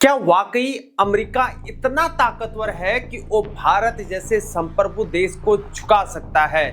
क्या वाकई अमेरिका इतना ताकतवर है कि वो भारत जैसे संप्रभु देश को झुका सकता है?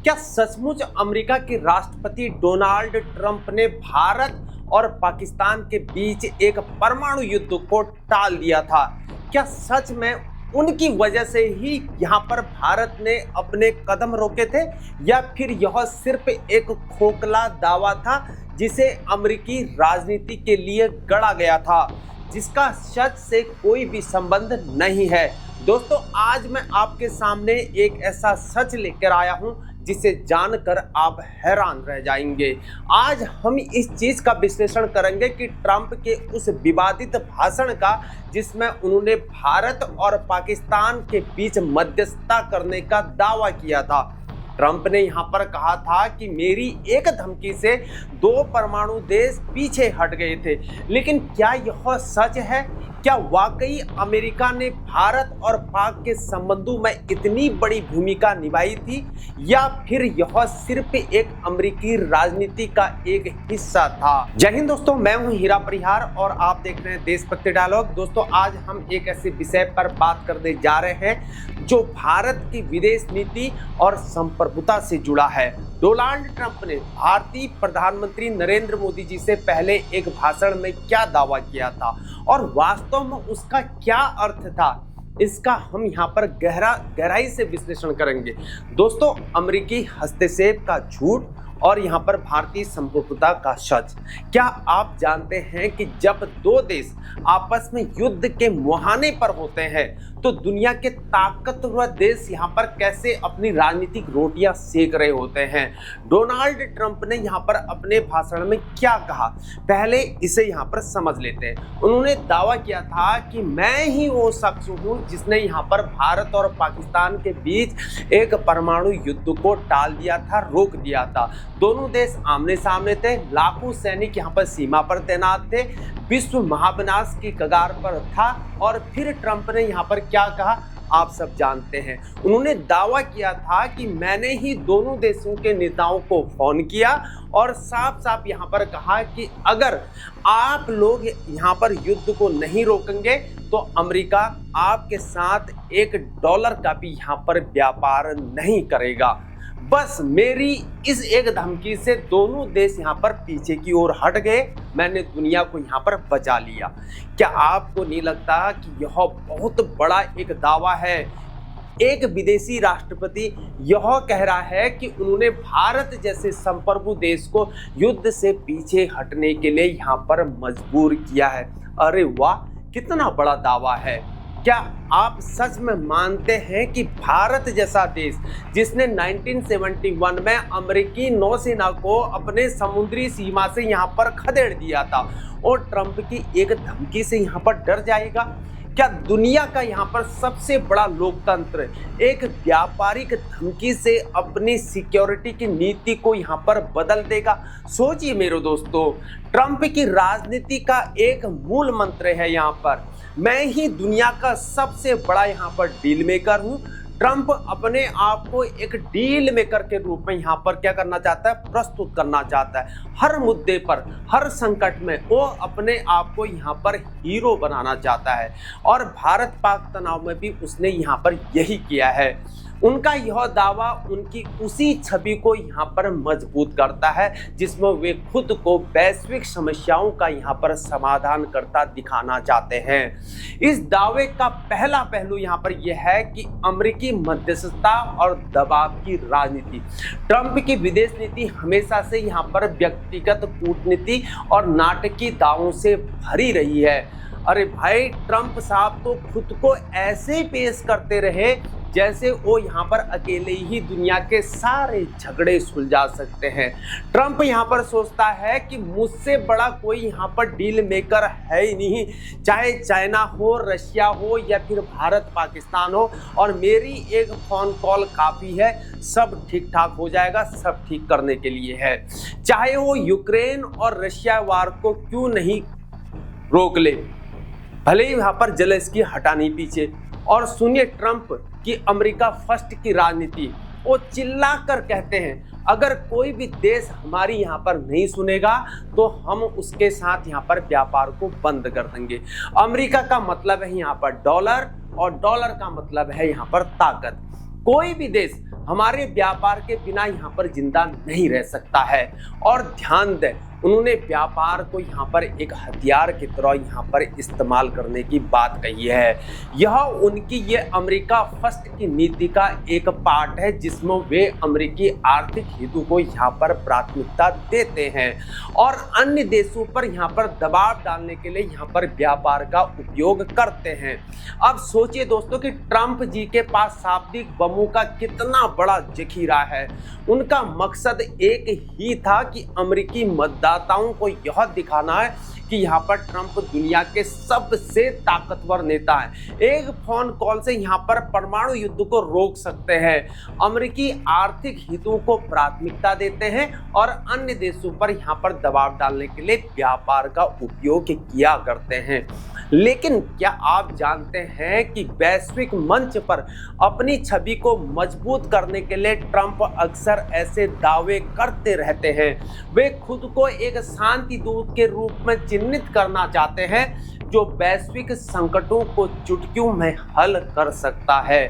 क्या सचमुच अमेरिका के राष्ट्रपति डोनाल्ड ट्रंप ने भारत और पाकिस्तान के बीच एक परमाणु युद्ध को टाल दिया था? क्या सच में उनकी वजह से ही यहाँ पर भारत ने अपने कदम रोके थे, या फिर यह सिर्फ एक खोखला दावा था जिसे अमेरिकी राजनीति के लिए गढ़ा गया था, जिसका सच से कोई भी संबंध नहीं है? दोस्तों, आज मैं आपके सामने एक ऐसा सच लेकर आया हूं जिसे जानकर आप हैरान रह जाएंगे। आज हम इस चीज का विश्लेषण करेंगे कि ट्रंप के उस विवादित भाषण का, जिसमें उन्होंने भारत और पाकिस्तान के बीच मध्यस्थता करने का दावा किया था। ट्रंप ने यहां पर कहा था कि मेरी एक धमकी से 2 परमाणु देश पीछे हट गए थे। लेकिन क्या यह सच है? क्या वाकई अमेरिका ने भारत और पाक के संबंधों में इतनी बड़ी भूमिका निभाई थी, या फिर यह सिर्फ एक अमेरिकी राजनीति का एक हिस्सा था? जय हिंद दोस्तों, मैं हूं हीरा परिहार और आप देख रहे हैं देशभक्ति डायलॉग। दोस्तों, आज हम एक ऐसे विषय पर बात करने जा रहे हैं जो भारत की विदेश नीति और संप्रभुता से जुड़ा है। डोनाल्ड ट्रंप ने भारतीय प्रधानमंत्री नरेंद्र मोदी जी से पहले एक भाषण में क्या दावा किया था और वास्तव में उसका क्या अर्थ था, इसका हम यहाँ पर गहराई से विश्लेषण करेंगे। दोस्तों, अमेरिकी हस्तक्षेप का झूठ और यहाँ पर भारतीय संप्रभुता का सच। क्या आप जानते हैं कि जब 2 देश आपस में युद्ध के मुहाने पर होते हैं तो दुनिया के ताकतवर देश यहाँ पर कैसे अपनी राजनीतिक रोटियां सेक रहे होते हैं? डोनाल्ड ट्रंप ने यहाँ पर अपने भाषण में क्या कहा, पहले इसे यहाँ पर समझ लेते हैं। उन्होंने दावा किया था कि मैं ही वो शख्स हूँ जिसने यहाँ पर भारत और पाकिस्तान के बीच एक परमाणु युद्ध को टाल दिया था, रोक दिया था। दोनों देश आमने सामने थे, लाखों सैनिक यहाँ पर सीमा पर तैनात थे, विश्व महाविनाश की कगार पर था। और फिर ट्रंप ने यहाँ पर क्या कहा, आप सब जानते हैं। उन्होंने दावा किया था कि मैंने ही दोनों देशों के नेताओं को फोन किया और साफ साफ यहाँ पर कहा कि अगर आप लोग यहाँ पर युद्ध को नहीं रोकेंगे तो अमेरिका आपके साथ $1 का भी यहाँ पर व्यापार नहीं करेगा। बस मेरी इस एक धमकी से दोनों देश यहाँ पर पीछे की ओर हट गए, मैंने दुनिया को यहाँ पर बचा लिया। क्या आपको नहीं लगता कि यह बहुत बड़ा एक दावा है? एक विदेशी राष्ट्रपति यह कह रहा है कि उन्होंने भारत जैसे संप्रभु देश को युद्ध से पीछे हटने के लिए यहाँ पर मजबूर किया है। अरे वाह, कितना बड़ा दावा है! क्या आप सच में मानते हैं कि भारत जैसा देश, जिसने 1971 में अमेरिकी नौसेना को अपने समुद्री सीमा से यहाँ पर खदेड़ दिया था, और ट्रंप की एक धमकी से यहाँ पर डर जाएगा? क्या दुनिया का यहाँ पर सबसे बड़ा लोकतंत्र एक व्यापारिक धमकी से अपनी सिक्योरिटी की नीति को यहाँ पर बदल देगा? सोचिए मेरे दोस्तों, ट्रंप की राजनीति का एक मूल मंत्र है यहाँ पर, मैं ही दुनिया का सबसे बड़ा यहाँ पर डील मेकर हूँ। ट्रंप अपने आप को एक डील मेकर के रूप में यहाँ पर क्या करना चाहता है, प्रस्तुत करना चाहता है। हर मुद्दे पर, हर संकट में वो अपने आप को यहाँ पर हीरो बनाना चाहता है, और भारत पाक तनाव में भी उसने यहाँ पर यही किया है। उनका यह दावा उनकी उसी छवि को यहाँ पर मजबूत करता है जिसमें वे खुद को वैश्विक समस्याओं का यहाँ पर समाधान करता दिखाना चाहते हैं। इस दावे का पहला पहलू यहाँ पर यह है कि अमेरिकी मध्यस्थता और दबाव की राजनीति। ट्रंप की विदेश नीति हमेशा से यहाँ पर व्यक्तिगत कूटनीति और नाटकीय दावों से भरी रही है। अरे भाई, ट्रंप साहब तो खुद को ऐसे पेश करते रहे जैसे वो यहाँ पर अकेले ही दुनिया के सारे झगड़े सुलझा सकते हैं। ट्रंप यहाँ पर सोचता है कि मुझसे बड़ा कोई यहाँ पर डील मेकर है ही नहीं, चाहे चाइना हो, रशिया हो या फिर भारत पाकिस्तान हो, और मेरी एक फ़ोन कॉल काफ़ी है, सब ठीक ठाक हो जाएगा, सब ठीक करने के लिए है। चाहे वो यूक्रेन और रशिया वार को क्यों नहीं रोक ले, भले ही यहाँ पर जेलेंस्की हटा नहीं पीछे। और सुनिए ट्रंप की अमेरिका फर्स्ट की राजनीति, वो चिल्ला कर कहते हैं अगर कोई भी देश हमारी यहाँ पर नहीं सुनेगा तो हम उसके साथ यहाँ पर व्यापार को बंद कर देंगे। अमेरिका का मतलब है यहाँ पर डॉलर और डॉलर का मतलब है यहाँ पर ताकत। कोई भी देश हमारे व्यापार के बिना यहाँ पर जिंदा नहीं रह सकता है। और ध्यान दें, उन्होंने व्यापार को यहाँ पर एक हथियार की तरह यहाँ पर इस्तेमाल करने की बात कही है। यह उनकी ये अमेरिका फर्स्ट की नीति का एक पार्ट है जिसमें वे अमेरिकी आर्थिक हितों को यहाँ पर प्राथमिकता देते हैं और अन्य देशों पर यहाँ पर दबाव डालने के लिए यहाँ पर व्यापार का उपयोग करते हैं। अब सोचिए दोस्तों कि ट्रंप जी के पास शाब्दिक बमों का कितना बड़ा जखीरा है। उनका मकसद एक ही था कि अमेरिकी मतदाताओं को यह दिखाना है कि यहाँ पर ट्रंप दुनिया के सबसे ताकतवर नेता है। एक फोन कॉल से यहाँ पर परमाणु युद्ध को रोक सकते हैं। अमेरिकी आर्थिक हितों को प्राथमिकता देते हैं और अन्य देशों पर यहाँ पर दबाव डालने के लिए व्यापार का उपयोग किया करते हैं। लेकिन क्या आप जानते हैं कि वैश्विक मंच पर अपनी छवि को मजबूत करने के लिए ट्रंप अक्सर ऐसे दावे करते रहते हैं। वे खुद को एक शांति दूत के रूप में चिन्हित करना चाहते हैं जो वैश्विक संकटों को चुटकियों में हल कर सकता है।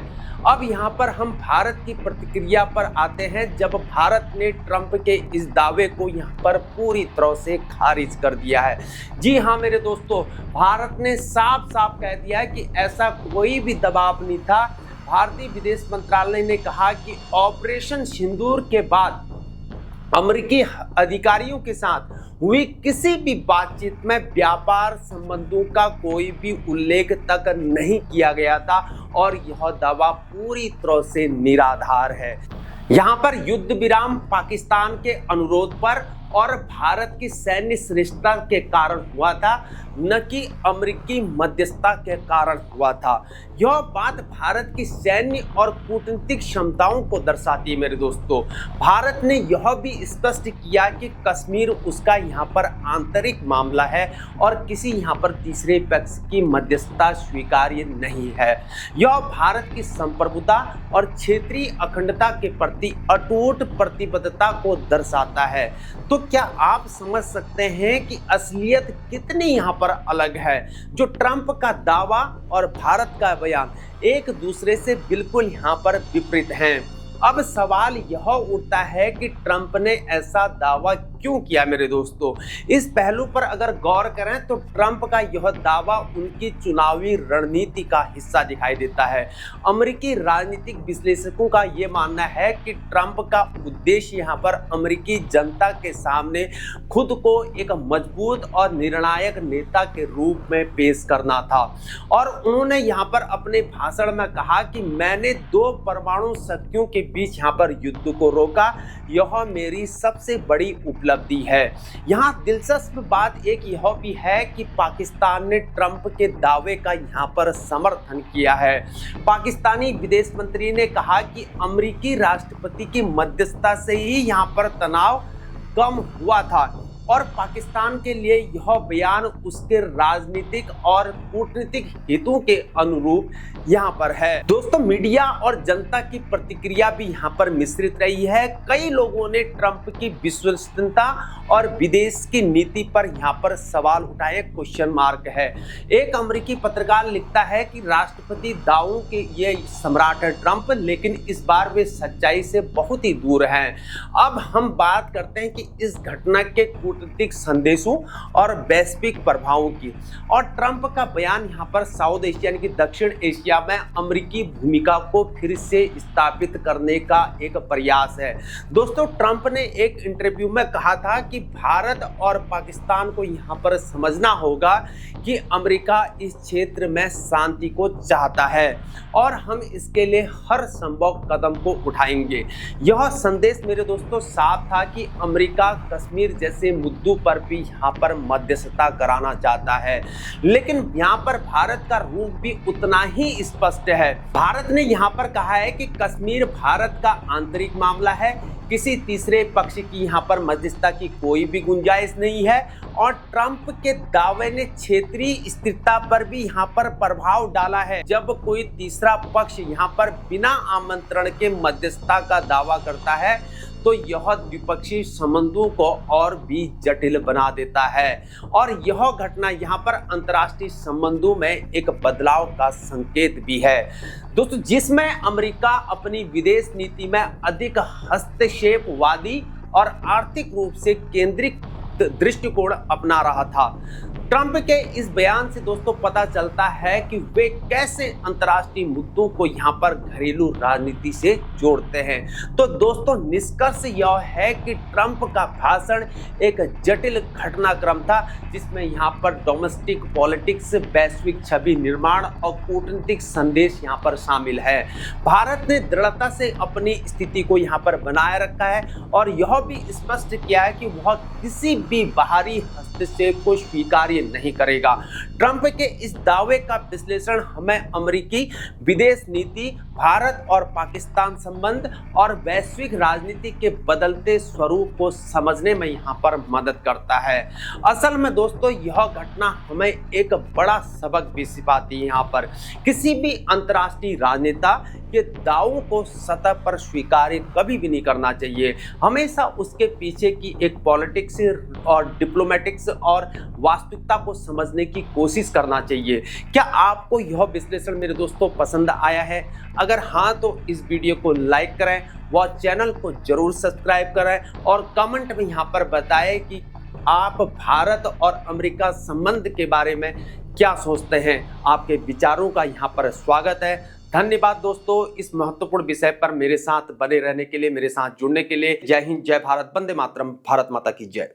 अब यहाँ पर हम भारत की प्रतिक्रिया पर आते हैं जब भारत ने ट्रंप के इस दावे को यहाँ पर पूरी तरह से खारिज कर दिया है। जी हाँ मेरे दोस्तों, भारत ने साफ साफ कह दिया है कि ऐसा कोई भी दबाव नहीं था। भारतीय विदेश मंत्रालय ने कहा कि ऑपरेशन सिंदूर के बाद अमेरिकी अधिकारियों के साथ हुई किसी भी बातचीत में व्यापार संबंधों का कोई भी उल्लेख तक नहीं किया गया था और यह दावा पूरी तरह से निराधार है। यहाँ पर युद्ध विराम पाकिस्तान के अनुरोध पर और भारत की सैन्य श्रेष्ठता के कारण हुआ था, न कि अमेरिकी मध्यस्थता के कारण हुआ था। यह बात भारत की सैन्य और कूटनीतिक क्षमताओं को दर्शाती है। मेरे दोस्तों, भारत ने यह भी स्पष्ट किया कि कश्मीर उसका यहाँ पर आंतरिक मामला है और किसी यहाँ पर तीसरे पक्ष की मध्यस्थता स्वीकार्य नहीं है। यह भारत की संप्रभुता और क्षेत्रीय अखंडता के प्रति अटूट प्रतिबद्धता को दर्शाता है। तो क्या आप समझ सकते हैं कि असलियत कितनी यहाँ पर अलग है। जो ट्रंप का दावा और भारत का बयान एक दूसरे से बिल्कुल यहाँ पर विपरीत हैं। अब सवाल यह उठता है कि ट्रंप ने ऐसा दावा क्यों किया। मेरे दोस्तों, इस पहलू पर अगर गौर करें तो ट्रंप का यह दावा उनकी चुनावी रणनीति का हिस्सा दिखाई देता है। अमेरिकी राजनीतिक विश्लेषकों का यह मानना है कि ट्रंप का उद्देश्य यहाँ पर अमेरिकी जनता के सामने खुद को एक मजबूत और निर्णायक नेता के रूप में पेश करना था और उन्होंने यहाँ पर अपने भाषण में कहा कि मैंने 2 परमाणु शक्तियों के बीच यहाँ पर युद्ध को रोका, यह मेरी सबसे बड़ी उपलब्धि है। यहाँ दिलचस्प बात एक यह भी है कि पाकिस्तान ने ट्रंप के दावे का यहाँ पर समर्थन किया है। पाकिस्तानी विदेश मंत्री ने कहा कि अमेरिकी राष्ट्रपति की मध्यस्थता से ही यहाँ पर तनाव कम हुआ था और पाकिस्तान के लिए यह बयान उसके राजनीतिक और कूटनीतिक हितों के अनुरूप यहाँ पर है। दोस्तों, मीडिया और जनता की प्रतिक्रिया भी यहाँ पर मिश्रित रही है। कई लोगों ने ट्रंप की विश्वसनीयता और विदेश की नीति पर यहाँ पर सवाल उठाए, क्वेश्चन मार्क है। एक अमेरिकी पत्रकार लिखता है कि राष्ट्रपति दावों के ये सम्राट है ट्रंप, लेकिन इस बार वे सच्चाई से बहुत ही दूर हैं। अब हम बात करते हैं कि इस घटना के कूटनीतिक संदेशों और वैश्विक प्रभावों की। और ट्रंप का बयान यहाँ पर साउथ एशिया यानी कि दक्षिण एशिया में अमेरिकी भूमिका को फिर से स्थापित करने का एक प्रयास है। दोस्तों, ट्रंप ने एक इंटरव्यू में कहा था कि भारत और पाकिस्तान को यहाँ पर समझना होगा कि अमेरिका इस क्षेत्र में शांति को चाहता है और हम इसके लिए हर संभव कदम को उठाएंगे। यह संदेश मेरे दोस्तों साफ था कि अमेरिका कश्मीर जैसे मुद्दों पर भी यहाँ पर मध्यस्थता कराना चाहता है। लेकिन यहाँ पर भारत का रुख भी उतना ही स्पष्ट है। भारत ने यहाँ पर कहा है कि कश्मीर भारत का आंतरिक मामला है, किसी तीसरे पक्ष की यहाँ पर मध्यस्थता की कोई भी गुंजाइश नहीं है। और ट्रंप के दावे ने क्षेत्रीय स्थिरता पर भी यहाँ पर प्रभाव डाला है। जब कोई तीसरा पक्ष यहाँ पर बिना आमंत्रण के मध्यस्थता का दावा करता है तो यह द्विपक्षीय संबंधों को और भी जटिल बना देता है। और यह घटना यहाँ पर अंतर्राष्ट्रीय संबंधों में एक बदलाव का संकेत भी है दोस्तों, जिसमें अमेरिका अपनी विदेश नीति में अधिक हस्तक्षेपवादी और आर्थिक रूप से केंद्रित दृष्टिकोण अपना रहा था। ट्रंप के इस बयान से दोस्तों पता चलता है कि वे कैसे अंतर्राष्ट्रीय मुद्दों को यहां पर घरेलू राजनीति से जोड़ते हैं। तो दोस्तों निष्कर्ष यह है कि ट्रंप का भाषण एक जटिल घटनाक्रम था, जिसमें यहां पर डोमेस्टिक पॉलिटिक्स, वैश्विक छवि निर्माण और कूटनीतिक संदेश यहां पर शामिल है। भारत ने दृढ़ता से अपनी स्थिति को यहां पर बनाए रखा है और यह भी स्पष्ट किया है कि वह किसी भी बाहरी हस्तक्षेप को स्वीकार नहीं करेगा। ट्रंप के इस दावे का विश्लेषण हमें अमेरिकी विदेश नीति, भारत और पाकिस्तान संबंध और वैश्विक राजनीति के बदलते स्वरूप को समझने में यहां पर मदद करता है। असल में दोस्तों यह घटना हमें एक बड़ा सबक भी सिखाती है। यहाँ पर किसी भी अंतर्राष्ट्रीय राजनेता के दावों को सतह पर स्वीकार्य कभी भी नहीं करना चाहिए। हमेशा उसके पीछे की एक पॉलिटिक्स और डिप्लोमेटिक्स और वास्तविकता को समझने की कोशिश करना चाहिए। क्या आपको यह विश्लेषण मेरे दोस्तों पसंद आया है? अगर हाँ तो इस वीडियो को लाइक करें व चैनल को जरूर सब्सक्राइब करें और कमेंट में यहाँ पर बताएं कि आप भारत और अमेरिका संबंध के बारे में क्या सोचते हैं। आपके विचारों का यहाँ पर स्वागत है। धन्यवाद दोस्तों, इस महत्वपूर्ण विषय पर मेरे साथ बने रहने के लिए, मेरे साथ जुड़ने के लिए। जय हिंद, जय भारत, वंदे मातरम, भारत माता की जय।